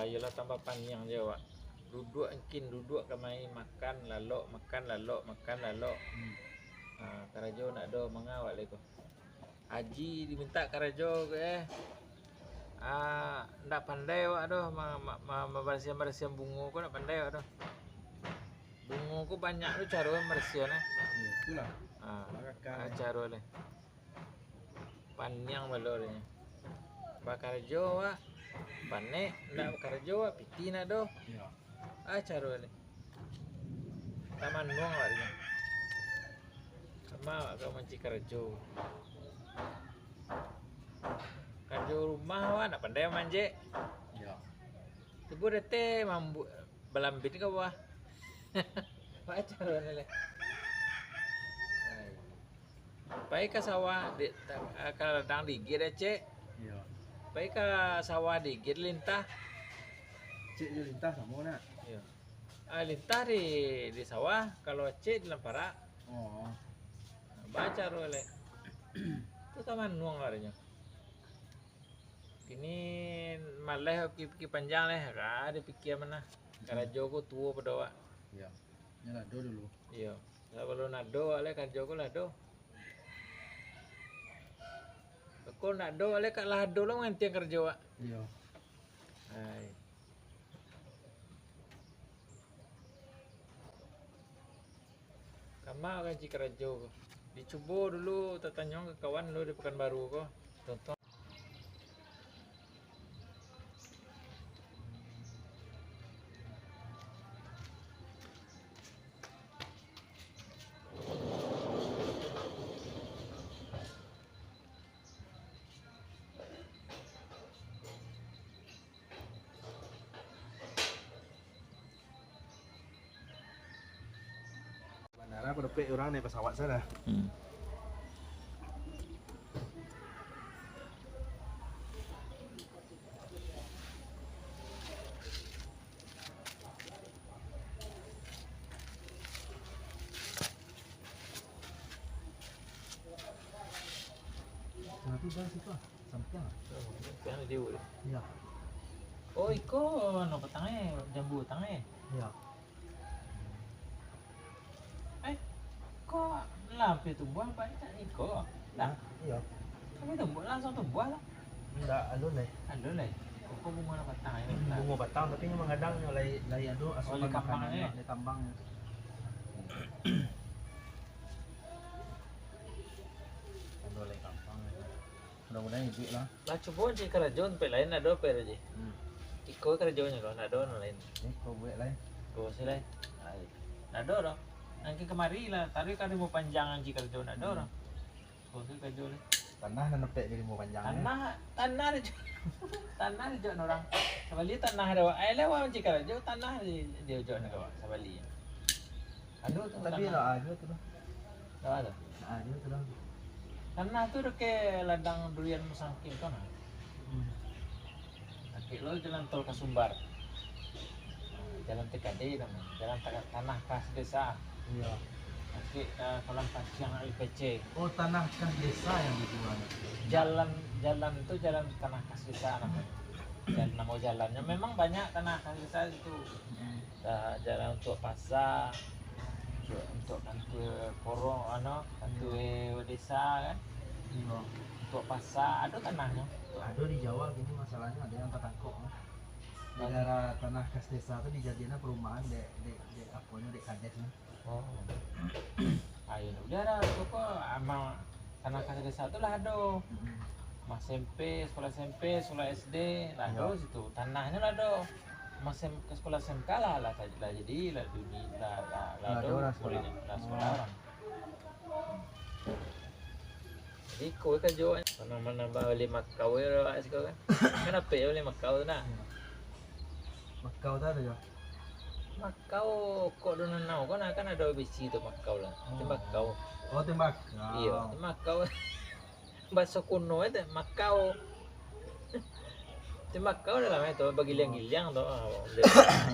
Ayolah tambah panjang je awak. Duduk kamai makan lalok. Karajo nak do mengawak leko. Haji diminta karajo ke ndak pandai awak doh bersihan bunga ko ndak pandai awak doh. Bunga ko banyak tu cara bersihan Ya, itulah. Cara le. Panjang balornya. Bakar jo awak. Panek ndak bakar jo awak piti nak doh. Ya. Cara le. Taman nuang awak dia. Sama awak kau manci karajo. Karajo rumah awak nak pandai manje. Ya. Tibu dete mambu belambit ke bawah. Cara le. Pai ke sawah di kalau datang digit cek. Ya. Pai ke sawah digit lintah. Cik je lintas sama nak. Ya. Lintah di sawah, kalau cek di lempara. Oh. Baca le. Itu taman nuang larinya. Kini malah ki panjang leh, ada pikir mana. Karajo ko tua pada awak. Ya. Nyala dulu. Iya. Kalau nado ale karajo ko lado. Kau nak do ale kat lado lah nganti kerja awak. Iya. Hai. Kama kan cik kerja ko. Dicoba dulu tanya ke kawan lu di Pekanbaru ko. Tonton. Bandara pada pek orang naik pesawat sana. Tapi dah situ sampah. Yang dia. Ya. Oh, iko no petangnya jambu tangnya. Ya. Kok lampu tumbuh banyak iko? Nah, Iya. kami tumbuh langsung tumbuh lah. Enggak alun leh. Ada lah. Kok bunga batang ini? Bunga batang tapi memang kadangnya lai ado asupan tambangnya. di tambangnya. Ado lai kampang. Mudah-mudahan hijau lah. Lah coba je kerajon pe lain ada pe aja. Iko kerajonnya lo ada lain. Ni kau buat lain. Kau sila. Ada dah. Nanti kemari lah. Tadi kan mau panjangan jika kerajon ada dah. Kau sila kerajon. Tanah dan nepek jadi mau panjang. Tanah di jual orang. Sabali tanah ada. Ay lewa jika kerajon tanah dia jual nak awak. Sabali. Ada tu Tapi lah ada tu lah. Ada. Ada tu lah. Tanah tu dekat ladang durian musangking kan. Kaki lo jalan tol Kasumbar. Jalan TKD namanya. Jalan tanah kas desa. Iya. Kaki kolam pasang LPC. Oh tanah kas desa yang dijual. Jalan itu jalan tanah kas desa namanya. Dan nama jalannya memang banyak tanah kas desa itu. Jalan untuk pasar, untuk kantor korong, kantor desa kan. Iya. Untuk pasar ada tanahnya. Ada di Jawa gini masalahnya ada yang tertangkap. Di daerah tanah kas desa itu dijadinya perumahan dek apanya dek kades nih. Oh. Ayo udah dah pokok amal tanah kas desa itu lah ada. Mas SMP, sekolah SD, lah ada situ. Tanahnya lah ada. Mas ke sekolah SMK lah jadi lah dunia lah ada sekolah orang. Jadi kau kan jual nambah 5 kau ya sekarang kan? Kenapa ya 5 kau tu nak? Makau tak ada ya? Makau kok dona nau kan ada besi tu makau lah. Tembakau. Oh tembak. Iya, tembakau. Bahasa kuno itu makau. Tembakau dalam itu bagi gilang tu.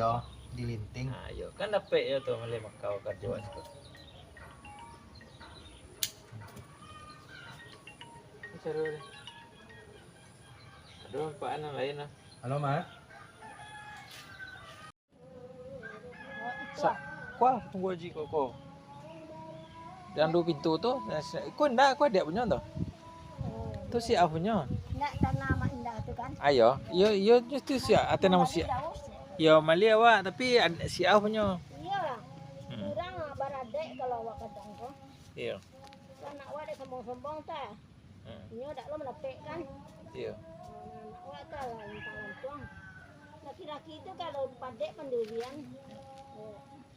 Ya, dilinting. Ayo kan dapat ya tu malay makau kan jual sekarang. Seru deh. Aduh, apaan yang lain lah. Halo, Mas. Kuah tunggu aja kok. Yang dua pintu tuh, kau enggak, kau ada punya tuh. Tuh si punya. Enggak tanah mak indah tu kan. Ayo, yo itu si ate nama si. Yo mali awak tapi si punya. Iya lah. Kurang baradek kalau awak kadang tu. Iya. Anak awak ada sombong-sombong ta. Nyo dak lo melepek kan. Iya. Anak awak ta lah lantuang. Laki-laki itu kalau padek pendirian.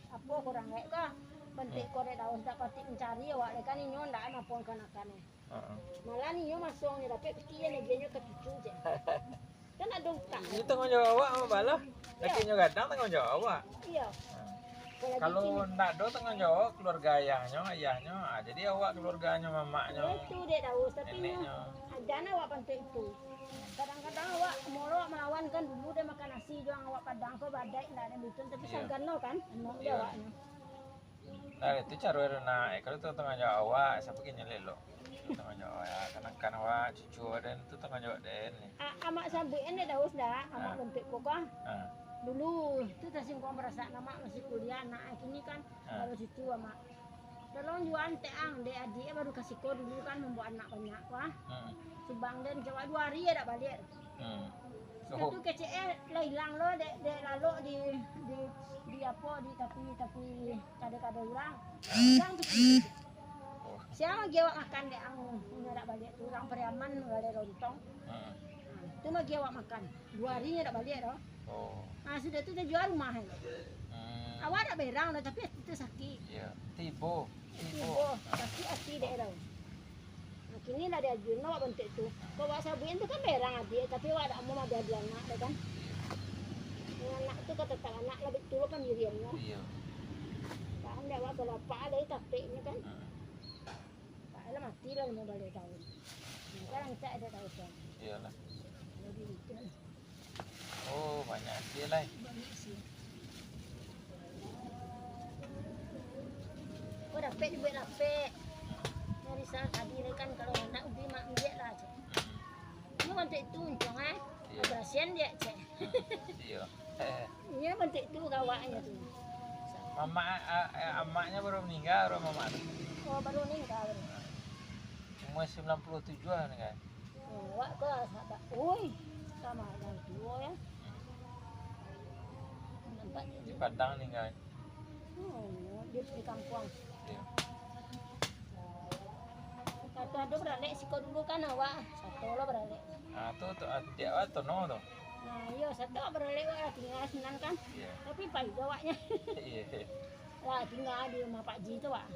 Apa kurang baik kah? Bentik korek daun tak pati mencari awak kan nyo ndak ana pun kanak-kanak. Malah nyo masuknya dapat kecil dia nyo kecucu je. Kan ada utang. Itu tanggung jawab awak sama bala. Lakinya kadang tanggung jawab awak. Iya. Kalau ndak do tanggung jawab keluarga ayahnya, jadi awak keluarganya, mamaknya, itu dia daus tapi neneknya. ada awak penting itu. Kadang-kadang awak moro melawan kan dulu dia makan nasi doang awak padang kok badai ndak ada bitun tapi sagan no kan. Eno dia awaknya. Nah itu cara nak kalau itu tanggung jawab awak, siapa kini lelo. Tanggung jawab ya, kan awak cucu dan itu tanggung jawab den. Amak sambuin dia daus dah, amak bentuk kok. Ah. Dulu itu tersinggung merasa nama masih kuliah nah kini kan baru situ amak. Tolong jualan teang dek adik baru kasih kau dulu kan membuat anak banyak wah. Subang dan coba 2 hari ya dak balik. Itu kecil lah hilang lo dek lalu di apa di tapi kada orang. Hilang tu. Siapa giawak makan dek ang dak balik tu orang Periaman ada lontong. Itu mah giawak makan. 2 hari dak balik dah. Oh. Nah sudah tu dia jual rumah ni. Awak dak berang dah tapi itu sakit. Iya. Tibo. Sakit hati dek dah. Nah kini lah dia jual awak bentuk tu. Kau awak sabuin tu kan berang adik tapi awak dak mau ada anak dah kan. Anak tu kata tak anak lah betul pendiriannya. Iya. Kan dia awak berapa ada tapi ni kan. Tak lah mati lah mau balik tahun. Sekarang tak ada tahu kan. Iyalah. Jadi itu. Oh banyak sih lah. Banyak sih. Kau dapat duit dapat. Dari sana tadi kan kalau nak ubi mak dia lah cek. Ini bentuk itu untung Berasian dia cek. Iya. Iya bentuk itu kawaknya tu. Emaknya baru meninggal, baru mama. Oh baru meninggal. Umur 97-an kan. Wak kau sahabat. Oi sama yang tua ya. Nampak Di Padang meninggal. Di kampung. Iya. Satu ada beralik siko dulu kan awak. Satu lah beralik. Ah tu dia awak tu no tu. Nah iya satu beralik awak tinggal senang kan. Iya. Tapi pagi awaknya. Iya. Lah tinggal di rumah Pak Ji tu wak.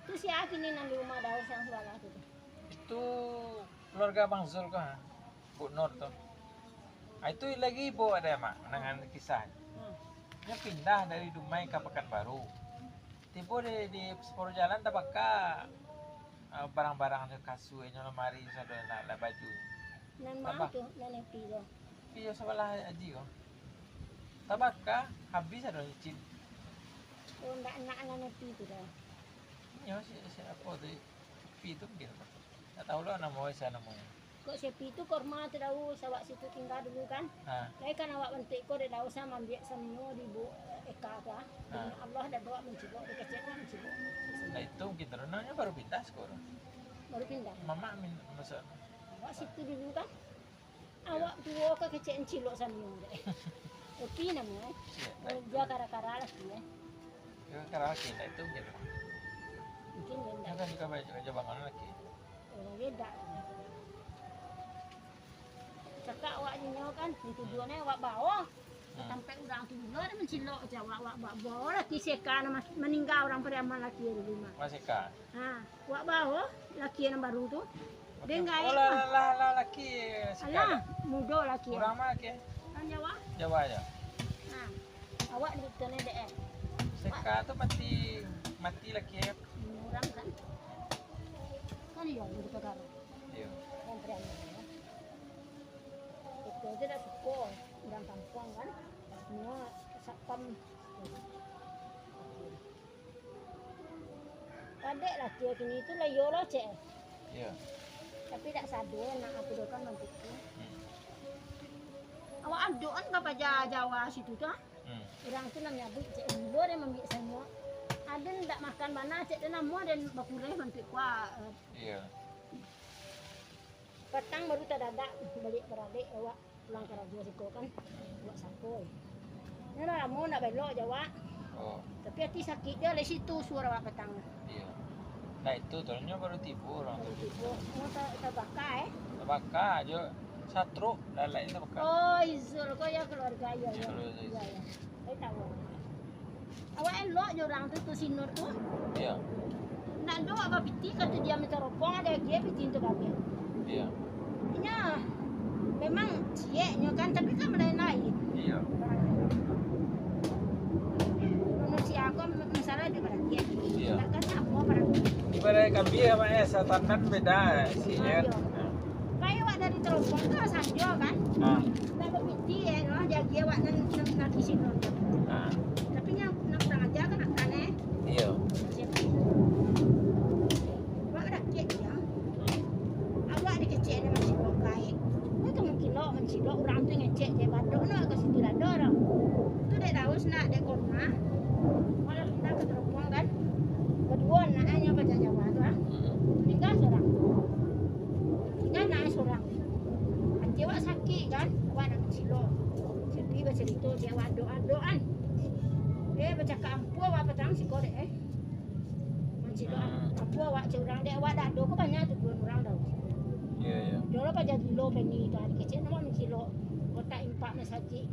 Tu siapa ini nang di rumah daus yang sebelah tu? Itu keluarga Bang Zul kan. Bu Nur tu. Itu lagi ibu ada mak dengan kisah. Dia pindah dari Dumai ke Pekanbaru. Tiba di separuh jalan tak pakai barang-barang kasunya lemari sadona lah baju. Nan mana tu nenek pido. Iya sebelah aji kok. Tak pakai habis ada nyicil. Oh ndak nak nenek pido dah. Ya apa tu? Pi tu mungkin. Tak tahu lah nama saya namanya. Kok sepi tu korma tu daus awak situ tinggal dulu kan. Lai kan awak bentik ko de daus sama ambil semua di bu eka tu Allah dah doa mencibuk de kecil mencibuk. Nah itu mungkin renangnya baru pindah sekarang. Baru pindah. Mama masuk. Awak situ dulu kan. Awak tua ke kecil encilok sama de. Opi namanya. Dia kara-kara lah tu ya. Ya karena kita itu gitu. Mungkin benda. Kan juga banyak bangunan lagi. Oh beda. Cakap awak nyo kan tujuannya awak bawa sampai orang tu dulu ada mencilok je awak bawa laki seka nama meninggal orang Periaman laki di rumah. Masih kah? Ha, awak bawa laki yang baru tu. Dia enggak Oh lah laki alah muda laki. Orang mana ke? Kan Jawa? Jawa aja. Ha. Awak di tene dek. Seka tu mati laki ya. Orang kan. Kan dia di Pegaro. Iya. Yang Periaman. Itu aja dah suko orang kampung kan. Semua satpam. Padek laki kini itu lah yo lah cek. Iya. Tapi tak sadar nak aku dokan nanti tu. Awak doan apa Jawa situ tuh. Orang tu namanya abik cek dulu dia membiak semua. Ada ndak makan mana cek dia nama dan bakuleh bantu kuah. Iya. Petang baru terdadak balik beradik awak pulang ke radio siko kan. Buat sakoi. Ni lah mau nak belok Jawa. Oh. Tapi hati sakit dia dari situ suara awak petang. Iya. Nah itu tolnya baru tipu orang tu. Mau terbakar Terbakar aja. Satru dan lain terbakar. Oh, Izul kau ya keluarga ya. Ya. Ya. Saya tahu. Awak elok je orang tu sinur tu. Iya. Nak do apa piti kata dia minta ropong ada dia piti tu babe. Iya. Nya memang cieknya kan tapi kan lain-lain. Iya. Manusia aku masalah dia pada dia. Iya. Takkan apa pada. Ibarat kambing sama satanan beda sih ya. Kayak awak dari teropong tu saja kan. Ah. Tak berpiti dia dia awak nak sinur. Ah. Tapi yang nak aja kan akan Iya. Awak dah kek dia. Awak di kecil ni masih kok baik. Mereka mungkin lo mencilok orang tu ngecek je badok nak ke situ dah orang. Tu dek tahu nak dek korma. Kalau kita ke teropong kan. Kedua nak hanya baca Jawa tu ah. Tinggal seorang. Tinggal naik seorang. Hati awak sakit kan. Awak nak mencilok. Sedih bercerita dia awak doa-doaan. Bercakap ampu awak petang si kau dek mencilok. Ampu awak curang dek awak dah do ke banyak tu dua orang dah. Iya iya. Dulu apa jadi lo penny tu hari kecil nama mencilok. Kotak impak mesaki.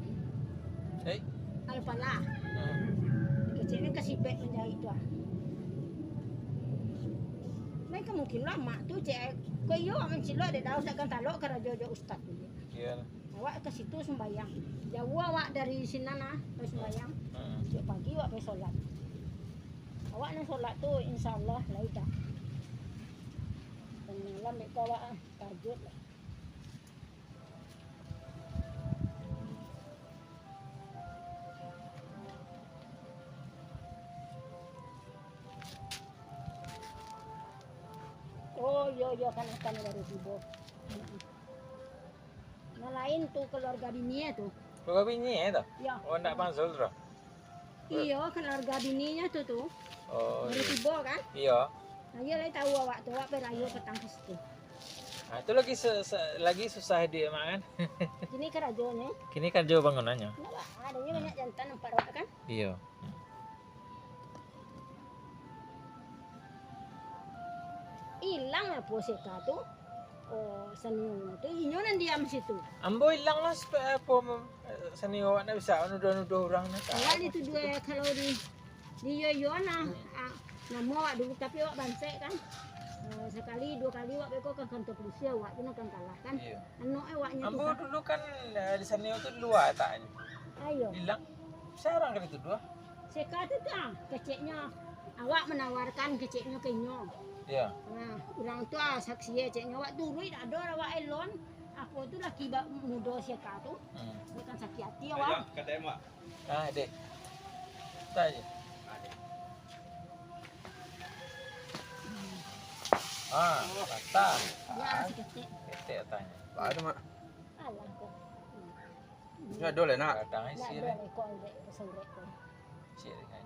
Alpala. Kecil ni kasih beg menjahit tu ah. Mereka mungkin lama tu cek. Kau yo mencilok dek dah usahkan talok ke raja ustaz tu. Iya. Awak ke situ sembayang. Jauh awak dari sini nah, pergi sembayang. Setiap pagi awak pergi solat. Awak nak solat tu insya-Allah lah dah. Dan malam mereka awak tahajud lah. Oh, yo kan akan dari tiba. Nah lain tu keluarga bini tu. Keluarga bini tu? Ya. Oh nak pansul tu? Iya keluarga bininya tu. Oh. Dari tiba kan? Iya. Nah, dia lagi tahu awak tu awak berayu petang ke situ. Nah, itu lagi susah dia mak kan. Ini kerajo ni. Kini kan jauh bangunannya. Nampak? Adanya banyak jantan nampak awak kan? Iya. Hilang lah poseka tu. Oh, senior tu inyo nan diam situ. Ambo hilang lah apa seni awak nak bisa nuduh-nuduh orang nak. Awak itu dua kalau di yoyo nah nama awak dulu tapi awak bansek kan. Sekali dua kali awak beko ke kantor polisi awak tu nak kalah kan. Iya. Anu awaknya tu. Ambo dulu kan di seni itu luar tak. Ayo. Hilang. Sekarang kan itu dua. Seka tu dah keceknya awak menawarkan keceknya ke inyo. Iya. Nah, orang tua saksi ya ceknya awak dulu tak ada awak elon. Aku tu laki muda seka tu. Bukan sakit hati awak. Kata emak. Ah, dek. Tanya. Ah, kata. Ya, si kecek. Ketek tanya. Ada mak. Alah kau. Ya dole nak. Kadang Tak isi ada ni. ekor dek pesawat tu. Isi ni kan.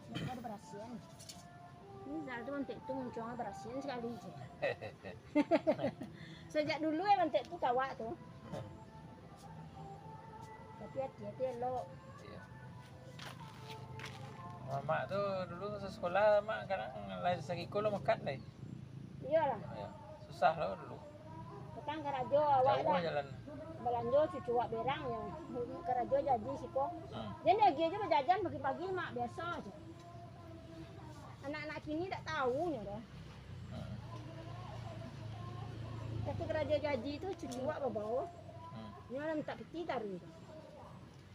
Mereka ada berasian. Ini Zal tu mantek tu muncul berasian sekali je. Sejak dulu mantek tu kawak tu. Tapi hati-hati elok. Iya. Mak tu dulu sekolah mak kadang lain segi kolo makan deh. Iyalah, Ya. Susah lo dulu. petang kerajo awak Jauh dah. jalan. Belanja cucu awak berang yang kerajo jadi siko. Hmm. Dia lagi aja berjajan pagi-pagi mak biasa aja. Anak-anak kini tak tahunya dah. Hmm. Tapi kerajo jadi tu cucu awak bawa. Hmm. Dia orang minta peti taruh.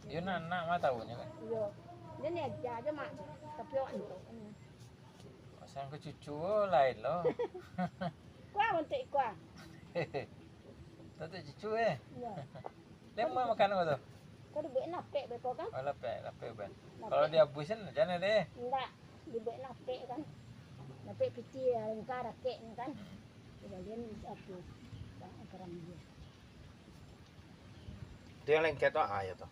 Dia nak mah tahunya kan. Iya. Dia ni aja mak. Tapi awak ni. Pasang ke cucu lain lo. Kuah untuk kuah. Tak cucu eh. Ya. Lemah makan apa tu? Kau dibuat napek betul kan? Oh lapek ben. Kalau dia habisin macam mana deh? Enggak, dibuat napek kan? Napek piti lengkar rakek kan? Kemudian apa? Tak keram dia. Itu yang lengket tuh ya tuh.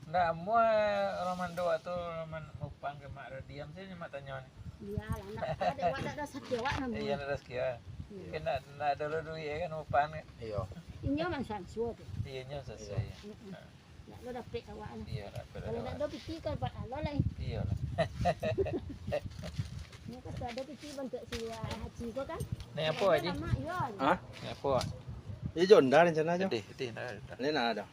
Nggak mau Roman doa tuh Roman upang ke mak diam sih mak tanya nih. Iya lah, nak ada wak ada sakit wak namun. Iya ada sekian. Kena nggak ada lo duit kan upang. Iya. Ini memang sansuat. Iya nya sesuai. Nak lo dapat awak. Iya lah. Kalau tak ada piti kan buat lo lah. Iya lah. Ni kan ada piti bentuk si haji kau kan. Nih apa aja? Ya. Hah? Nih apa? Ini Jonda rencana aja. Sedih, sedih. Ini ada.